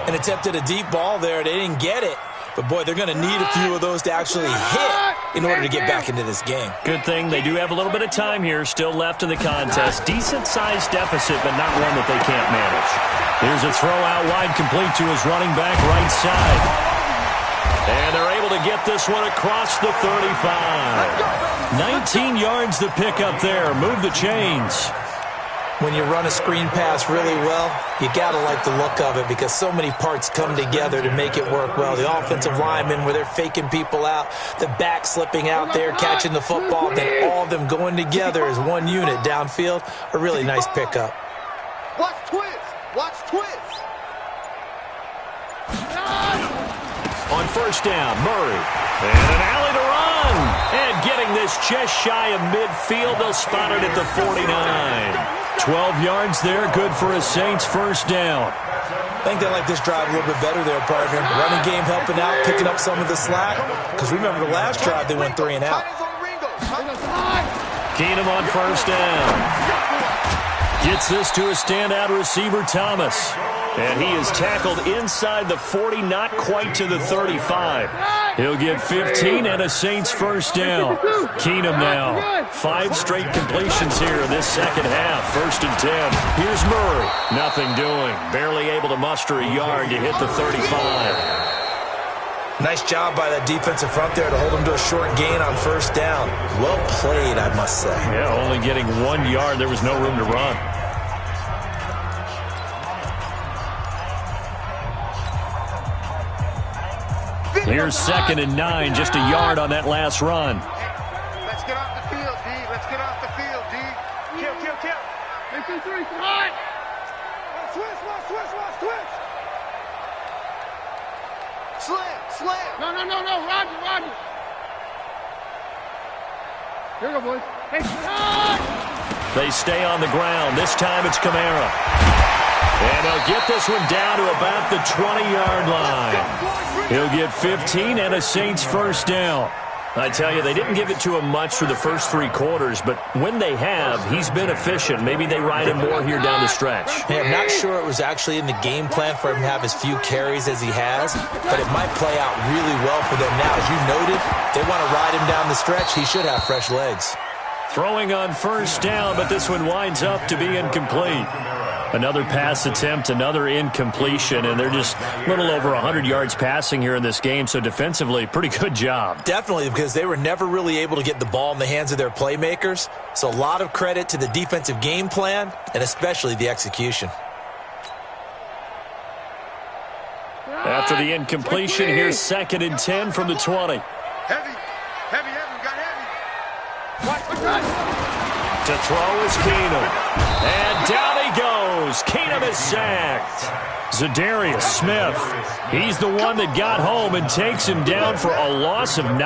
And attempted a deep ball there. They didn't get it. But, boy, they're going to need a few of those to actually hit in order to get back into this game.
Good thing they do have a little bit of time here still left in the contest. Decent-sized deficit, but not one that they can't manage. Here's a throw out wide, complete to his running back right side. And they're able to get this one across the 35. 19 yards to pick up there. Move the chains.
When you run a screen pass really well, you got to like the look of it because so many parts come together to make it work well. The offensive linemen, where they're faking people out, the back slipping out there, catching the football, then all of them going together as one unit downfield, a really nice pickup.
Watch twist. Watch twist.
On 1st down, Murray. And an alley to run. And getting this just shy of midfield. They'll spot it at the 49. 12 yards there, good for a Saints 1st down.
I think they like this drive a little bit better there, partner. Running game helping out, picking up some of the slack. Because remember the last drive, they went 3-and-out.
Keenum on 1st down. Gets this to a standout receiver, Thomas. And he is tackled inside the 40, not quite to the 35. He'll get 15 and a Saints 1st down. Keenum now. 5 straight completions here in this 2nd half. 1st and 10. Here's Murray. Nothing doing. Barely able to muster a yard to hit the 35.
Nice job by that defensive front there to hold him to a short gain on 1st down. Well played, I must say.
Yeah, only getting 1 yard. There was no room to run. Here's 2nd and 9, just a yard on that last run.
Let's get off the field, D. Let's get off the field, D. Kill. Switch. Slam.
No. Roger. Here we go, boys. Hey,
They stay on the ground. This time it's Kamara. And they'll get this one down to about the 20-yard line. He'll get 15 and a Saints 1st down. I tell you, they didn't give it to him much for the first 3 quarters, but when they have, he's been efficient. Maybe they ride him more here down the stretch.
Hey, I'm not sure it was actually in the game plan for him to have as few carries as he has, but it might play out really well for them now. As you noted, they want to ride him down the stretch. He should have fresh legs.
Throwing on 1st down, but this one winds up to be incomplete. Another pass attempt, another incompletion, and they're just a little over 100 yards passing here in this game, so defensively, pretty good job.
Definitely, because they were never really able to get the ball in the hands of their playmakers, so a lot of credit to the defensive game plan and especially the execution.
After the incompletion, here's 2nd and 10 from the 20.
Heavy. We got heavy.
To throw is Keenum. And down he goes. Keenum is sacked. Zadarius Smith. He's the one that got home and takes him down for a loss of 9.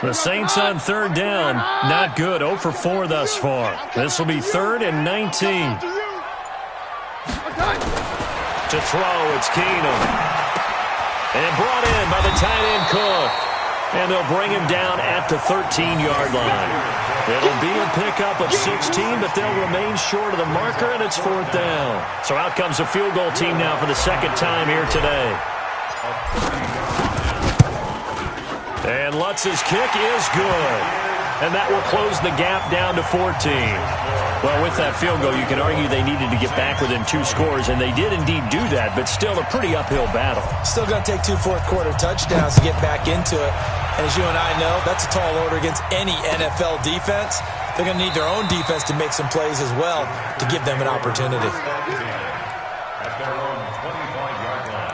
The Saints on third down. Not good. 0 for 4 thus far. This will be 3rd and 19. To throw, it's Keenum. And brought in by the tight end Cook. And they'll bring him down at the 13-yard line. It'll be a pickup of 16, but they'll remain short of the marker, and it's 4th down. So out comes a field goal team now for the second time here today. And Lutz's kick is good. And that will close the gap down to 14. Well, with that field goal, you can argue they needed to get back within 2 scores, and they did indeed do that, but still a pretty uphill battle. Still going to take 2 fourth-quarter touchdowns to get back into it. And as you and I know, that's a tall order against any NFL defense. They're going to need their own defense to make some plays as well to give them an opportunity.
At their own 25-yard line.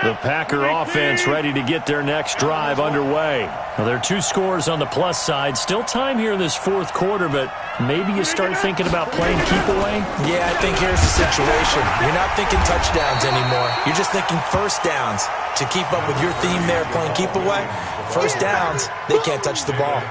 The Packer offense ready to get their next drive underway. Now, there are 2 scores on the plus side. Still time here in this 4th quarter, but maybe you start thinking about playing keep away?
Yeah, I think here's the situation. You're not thinking touchdowns anymore. You're just thinking first downs. To keep up with your theme there, playing keep away, first downs, they can't touch the ball.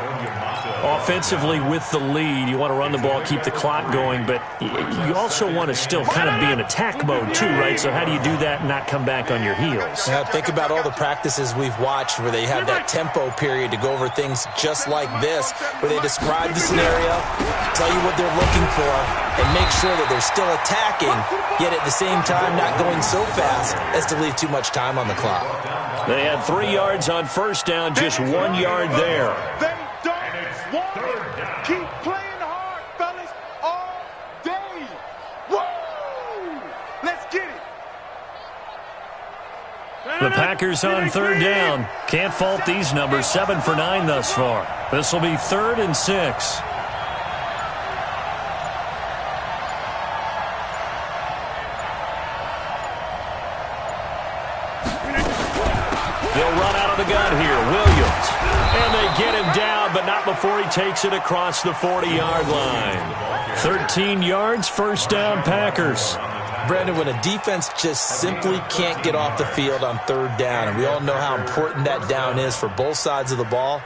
Offensively with the lead, you want to run the ball, keep the clock going, but you also want to still kind of be in attack mode too, right? So how do you do that and not come back on your heels?
Yeah, think about all the practices we've watched where they have that tempo period to go over things just like this, where they describe the scenario, tell you what they're looking for, and make sure that they're still attacking, yet at the same time not going so fast as to leave too much time on the clock.
They had 3 yards on first down, just 1 yard there.
Keep playing hard, fellas, all day. Woo! Let's get it.
The Packers on third down. Can't fault these numbers. 7 for 9 thus far. This will be 3rd and 6. They'll run out of the gun here. Williams. And they get him down, but not before he takes it across the 40-yard line. 13 yards, first down, Packers.
Brandon, when a defense just simply can't get off the field on third down, and we all know how important that down is for both sides of the ball,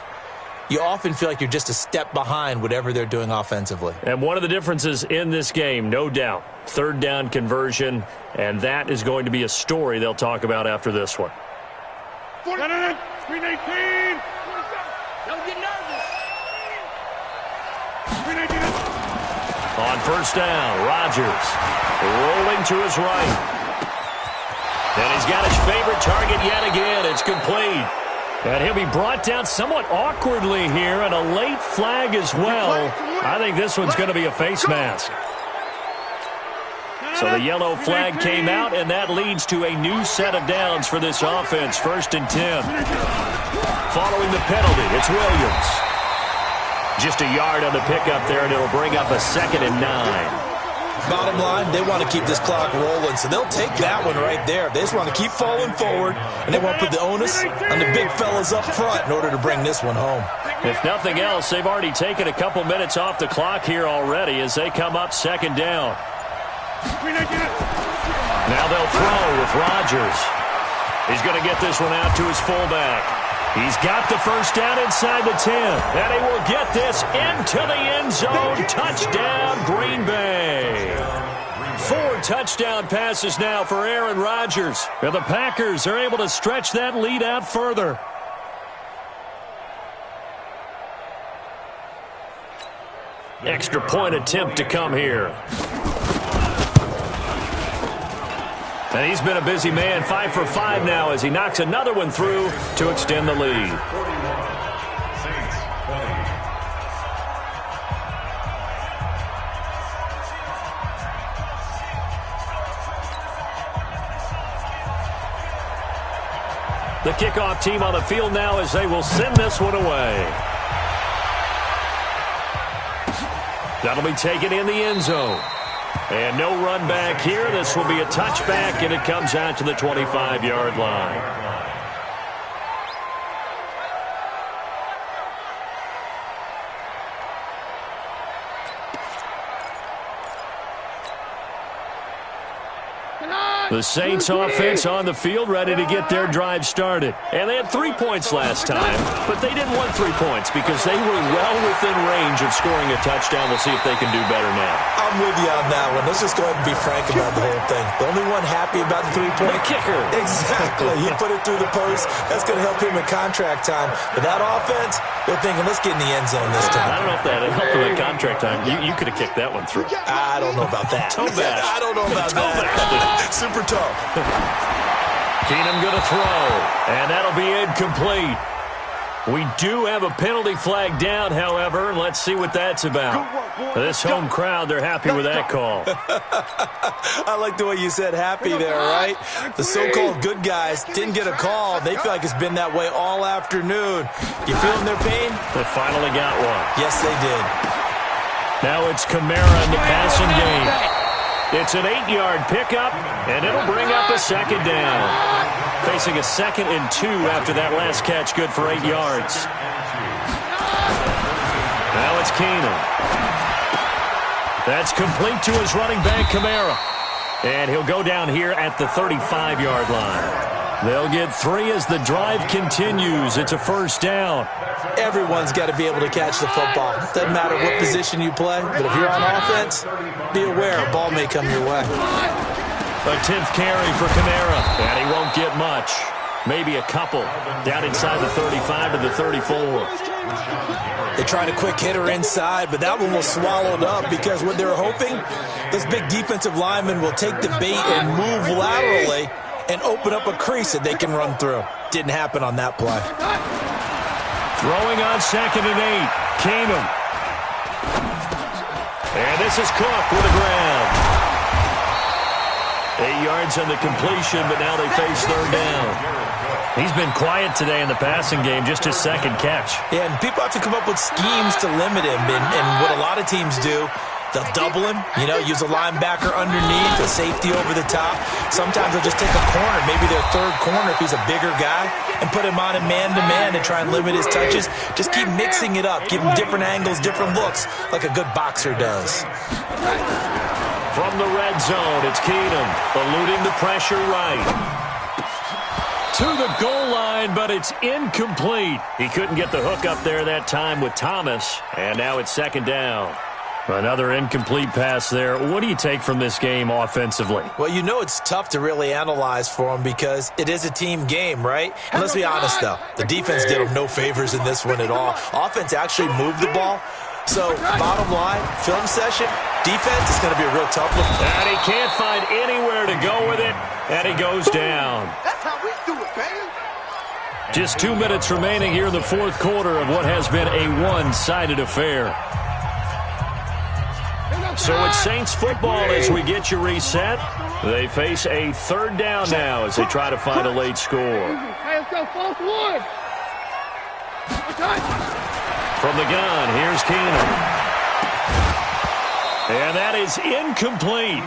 you often feel like you're just a step behind whatever they're doing offensively.
And one of the differences in this game, no doubt, third down conversion, and that is going to be a story they'll talk about after this one.
319. Don't get nervous. 319.
On first down, Rodgers rolling to his right. And he's got his favorite target yet again. It's complete. And he'll be brought down somewhat awkwardly here, and a late flag as well. I think this one's going to be a face mask. So the yellow flag came out, and that leads to a new set of downs for this offense. 1st and 10. Following the penalty, it's Williams. Just a yard on the pickup there, and it'll bring up a 2nd and 9.
Bottom line, they want to keep this clock rolling, so they'll take that one right there. They just want to keep falling forward, and they want to put the onus on the big fellas up front in order to bring this one home.
If nothing else, they've already taken a couple minutes off the clock here already as they come up 2nd down. Now they'll throw with Rodgers. He's going to get this one out to his fullback. He's got the first down inside the 10. And he will get this into the end zone. Touchdown, Green Bay. 4 touchdown passes now for Aaron Rodgers. And the Packers are able to stretch that lead out further. Extra point attempt to come here. And he's been a busy man, 5 for 5 now as he knocks another one through to extend the lead. The kickoff team on the field now as they will send this one away. That'll be taken in the end zone. And no run back here. This will be a touchback, and it comes out to the 25-yard line. The Saints offense on the field, ready to get their drive started. And they had 3 points last time, but they didn't want 3 points because they were well within range of scoring a touchdown. We'll see if they can do better now.
I'm with you on that one. Let's just go ahead and be frank about the whole thing. The only one happy about the 3-point
kicker.
Exactly. He put it through the post. That's going to help him in contract time. But that offense, they're thinking, let's get in the end zone this time.
I don't know if that helped him in contract time. You could have kicked that one through.
I don't know about that.
Toe bash.
I don't know about that. Super toe.
Keenum going to throw, and that'll be incomplete. We do have a penalty flag down, however. Let's see what that's about. This home crowd, they're happy with that call.
I like the way you said happy there, right? The so-called good guys didn't get a call. They feel like it's been that way all afternoon. You feeling their pain?
They finally got one.
Yes, they did.
Now it's Kamara in the passing game. It's an 8-yard pickup, and it'll bring up a second down. Facing a 2nd and 2 after that last catch, good for 8 yards. Now it's Keenum. That's complete to his running back, Kamara. And he'll go down here at the 35-yard line. They'll get 3 as the drive continues. It's a first down.
Everyone's got to be able to catch the football. Doesn't matter what position you play, but if you're on offense, be aware a ball may come your way.
A 10th carry for Kamara, and he won't get much. Maybe a couple. Down inside the 35 to the 34.
They tried a quick hitter inside, but that one was swallowed up because what they're hoping, this big defensive lineman will take the bait and move laterally and open up a crease that they can run through. Didn't happen on that play.
Throwing on 2nd and 8. Keenum. And this is Cook with a grab. 8 yards on the completion, but now they face third down. He's been quiet today in the passing game, just his 2nd catch.
Yeah, and people have to come up with schemes to limit him. And what a lot of teams do, they'll double him, use a linebacker underneath, a safety over the top. Sometimes they'll just take a corner, maybe their 3rd corner if he's a bigger guy, and put him on a man-to-man to try and limit his touches. Just keep mixing it up, give him different angles, different looks, like a good boxer does.
From the red zone, it's Keenum, eluding the pressure right. To the goal line, but it's incomplete. He couldn't get the hook up there that time with Thomas, and now it's 2nd down. Another incomplete pass there. What do you take from this game offensively?
Well, it's tough to really analyze for them because it is a team game, right? And let's be honest, though. The defense did them no favors in this one at all. Offense actually moved the ball. So, bottom line, film session, defense is going to be a real tough one.
And he can't find anywhere to go with it, and he goes down.
That's how we do it, baby.
Just 2 minutes remaining here in the 4th quarter of what has been a one-sided affair. So it's Saints football as we get you reset. They face a 3rd down now as they try to find a late score.
Hey, let's go, 4th one.
From the gun, here's Keenum. And that is incomplete.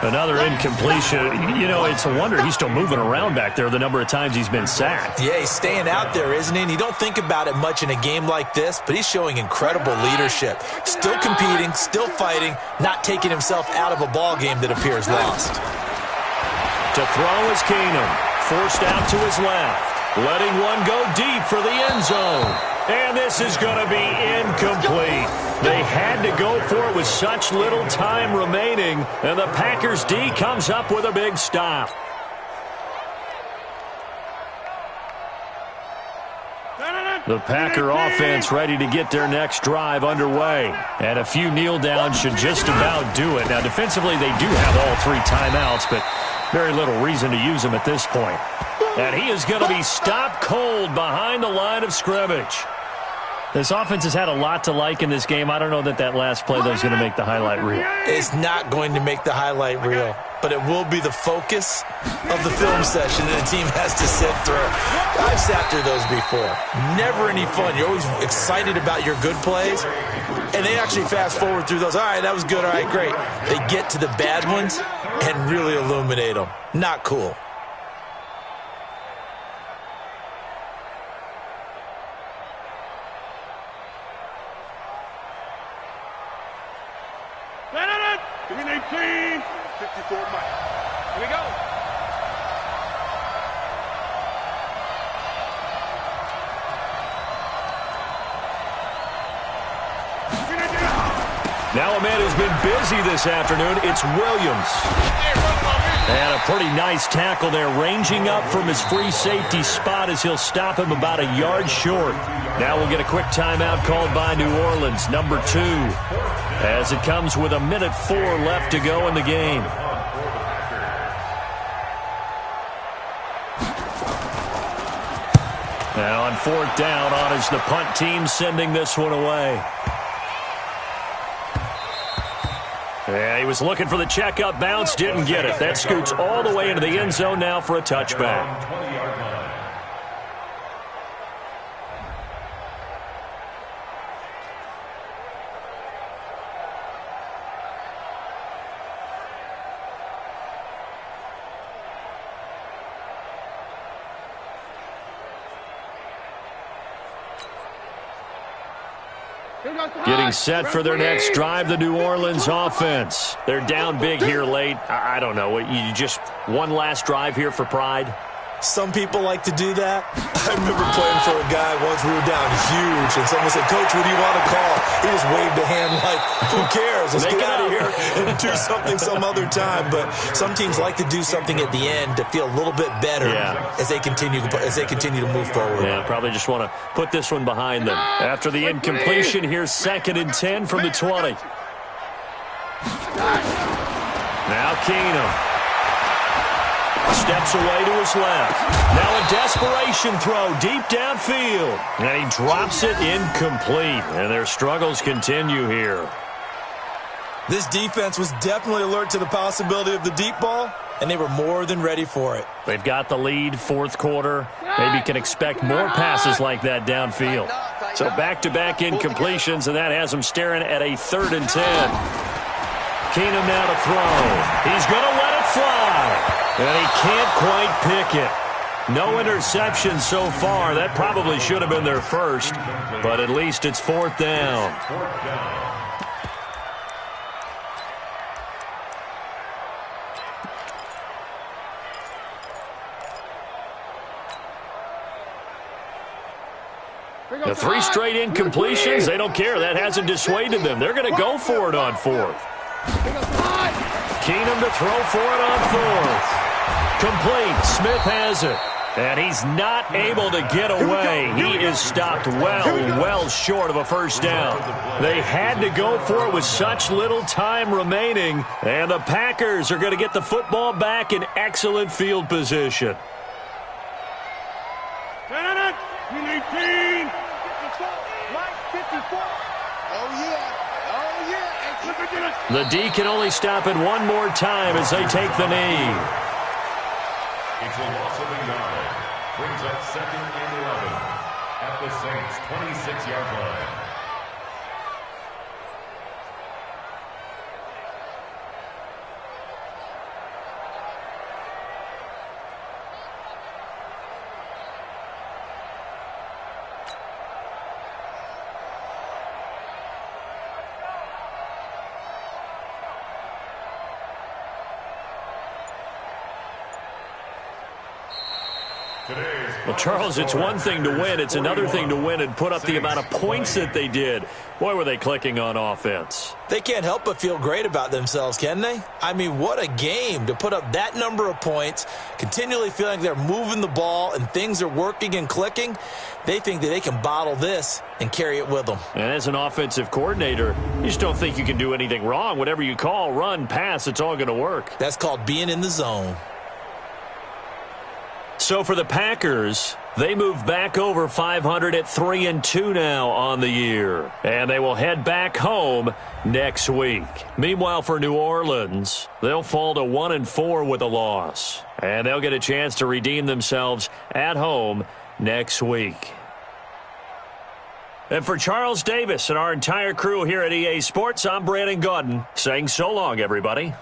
Another incompletion. It's a wonder he's still moving around back there the number of times he's been sacked.
Yeah, he's staying out there, isn't he? And you don't think about it much in a game like this, but he's showing incredible leadership. Still competing, still fighting, not taking himself out of a ball game that appears lost.
To throw is Keenum. Forced out to his left. Letting one go deep for the end zone. And this is going to be incomplete. They had to go for it with such little time remaining, and the Packers D comes up with a big stop. The Packer offense ready to get their next drive underway. And a few kneel downs should just about do it. Now, defensively, they do have all 3 timeouts, but very little reason to use them at this point. And he is going to be stopped cold behind the line of scrimmage. This offense has had a lot to like in this game. I don't know that last play, though, is going to make the highlight reel.
It's not going to make the highlight reel, but it will be the focus of the film session that the team has to sit through. I've sat through those before. Never any fun. You're always excited about your good plays, and they actually fast forward through those. All right, that was good. All right, great. They get to the bad ones and really illuminate them. Not cool.
Green 18.
54 Mike. Here we go.
Now a man who's been busy this afternoon, it's Williams. And a pretty nice tackle there, ranging up from his free safety spot as he'll stop him about a yard short. Now we'll get a quick timeout called by New Orleans, number 2, as it comes with 1:04 left to go in the game. Now on 4th down, on is the punt team sending this one away. Yeah, he was looking for the checkup bounce, didn't get it. That scoots all the way into the end zone now for a touchback. Getting set for their next drive, the New Orleans offense. They're down big here late. I don't know. You just one last drive here for pride?
Some people like to do that. I remember playing for a guy once. We were down huge, and someone said, "Coach, what do you want to call?" He just waved a hand like, who cares? Let's get out of here and do something some other time. But some teams like to do something at the end to feel a little bit better as they continue to move forward.
Yeah, probably just want to put this one behind them. After the incompletion, here's 2nd and 10 from the 20. Now Keenum. Steps away to his left. Now a desperation throw deep downfield. And he drops it incomplete. And their struggles continue here.
This defense was definitely alert to the possibility of the deep ball, and they were more than ready for it.
They've got the lead, 4th quarter. Maybe can expect more passes like that downfield. So back-to-back incompletions, and that has them staring at a 3rd and 10. Keenum now to throw. He's going to let it fly. And he can't quite pick it. No interception so far. That probably should have been their first, but at least it's 4th down. The 3 straight incompletions, they don't care. That hasn't dissuaded them. They're going to go for it on 4th. Keenum to throw for it on 4th. Complete. Smith has it. And he's not able to get away. He is stopped well short of a first down. They had to go for it with such little time remaining. And the Packers are going to get the football back in excellent field position.
19. 54. Oh, yeah.
The D can only stop it one more time as they take the knee.
It's a loss of a yard. Brings up 2nd and 11 at the Saints' 26-yard line.
Well, Charles, it's one thing to win. It's another thing to win and put up the amount of points that they did. Boy, were they clicking on offense.
They can't help but feel great about themselves, can they? I mean, what a game to put up that number of points, continually feeling they're moving the ball and things are working and clicking. They think that they can bottle this and carry it with them.
And as an offensive coordinator, you just don't think you can do anything wrong. Whatever you call, run, pass, it's all going to work.
That's called being in the zone.
So for the Packers, they move back over 500 at 3-2 now on the year. And they will head back home next week. Meanwhile, for New Orleans, they'll fall to 1-4 with a loss. And they'll get a chance to redeem themselves at home next week. And for Charles Davis and our entire crew here at EA Sports, I'm Brandon Gaudin saying so long, everybody.